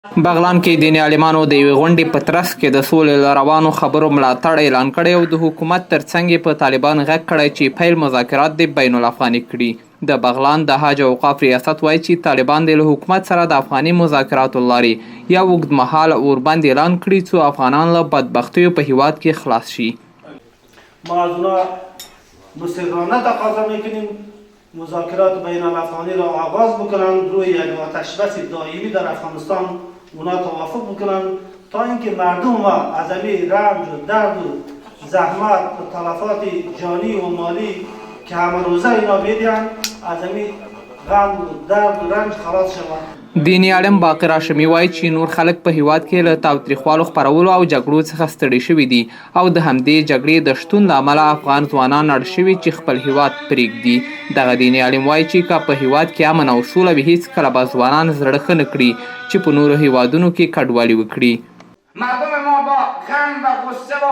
بغلان کې دیني عالمانو د یوې غونډې په ترڅ کې د سولې له روانو خبرو ملاتړ اعلان کړی او د حکومت ترڅنګ یې په طالبان غږ کړی چې پیل مذاکرات د بین الافغاني کړي. د بغلان د حج او اوقاف ریاست وایي چې طالبان د له حکومت سره د افغاني مذاکراتو لارې یا اوږدمهاله اوربند اعلان کړي څو افغانان له بدبختیو په هیواد کې خلاص شي. ما از اونا مستقلانه تقاضا میکنیم مذاکرات بین الافغانی را آغاز بکنند، روی یک آتش بس دائمی در افغانستان اونا توافق بکنند تا اینکه مردم ما از این رنج و درد و زحمت و تلفات جانی و مالی که همه روزه اینا بیدین از این غم و درد و رنج خلاص شوند. دیني عالم باقر هاشمي وایي چې نور خلک په هیواد کې له تاوتریخوالو خپرولو او جګړو څخه ستړي شوي دي او د همدې جګړې د شتون له امله افغان ځوانان اړ شوي چې خپل هیواد پرېږدي. دغه دیني عالم وایي چې که په هیواد کې امن او سوله وي هیڅکله به ځوانان زړه ښه نه کړي چې په نورو هیوادونو کې کډوالي وکړي. مردم ما با غم و غصه و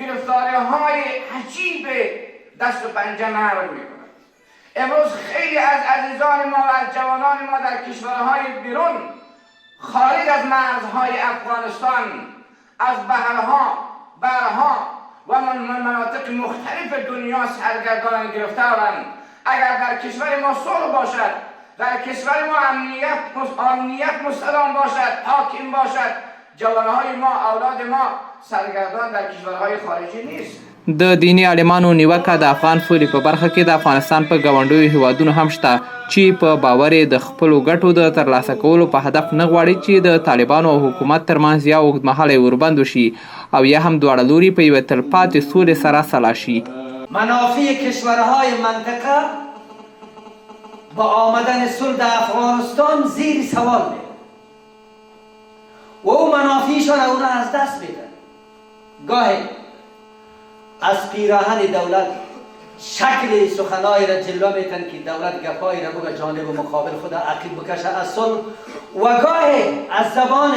گرفتاری‌های عجیب دست و پنجه نرم می‌کنند. امروز خیلی از عزیزان ما و از جوانان ما در کشورهای بیرون خارج از مرزهای افغانستان از بحرها، برها و مناطق مختلف دنیا سرگردان گرفتارند. اگر در کشور ما صلح باشد، در کشور ما امنیت مستدام باشد، حاکم باشد، جوانهای ما، اولاد ما سرگردان در کشورهای خارجی نیست. د دیني عالمانو نیوکه د افغان سولې په برخه کې د افغانستان په ګاونډیو هیوادونو هم شته چې په باور یې د خپلو ګټو د ترلاسه کولو په هدف نه غواړي چې د طالبانو او حکومت ترمنځ یا اوږدمهاله اوربند وشي او یا هم دواړه لوري په یوه تلپاتې سولې سره سلا شي. منافع کشورهای منطقه با آمدن صلح افغانستان زیر سوال میره و او منافعشان اونا از دست میدن. گاهی از پیراهن دولت شکل سخنایی را جلوه میتن که دولت گپایی را بگه جانب مقابل خود عقیب بکشه از صلح و گاهی از زبان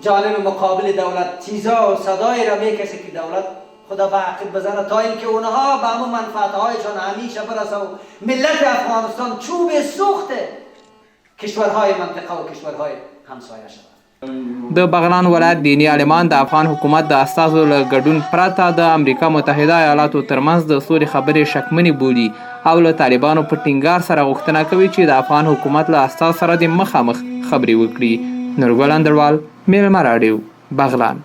جانب مقابل دولت چیزا و صدایی را میکشه که دولت خدا به عقیب بزنه تا اینکه اونها به همون منفعتهایشان همیشه برسه و ملت افغانستان چوب سوخت کشورهای منطقه و کشورهای همسایه شد. د بغلان ولایت دیني عالمان د افغان حکومت د استازو له ګډون پرته د امریکا متحده ایالاتو ترمنځ د سولې خبرې شکمنې بولي او له طالبانو په ټینګار سره غوښتنه کوي چې د افغان حکومت له استازو سره د مخامخ خبرې وکړي. نورګل اندروال، میلمه راډیو، بغلان.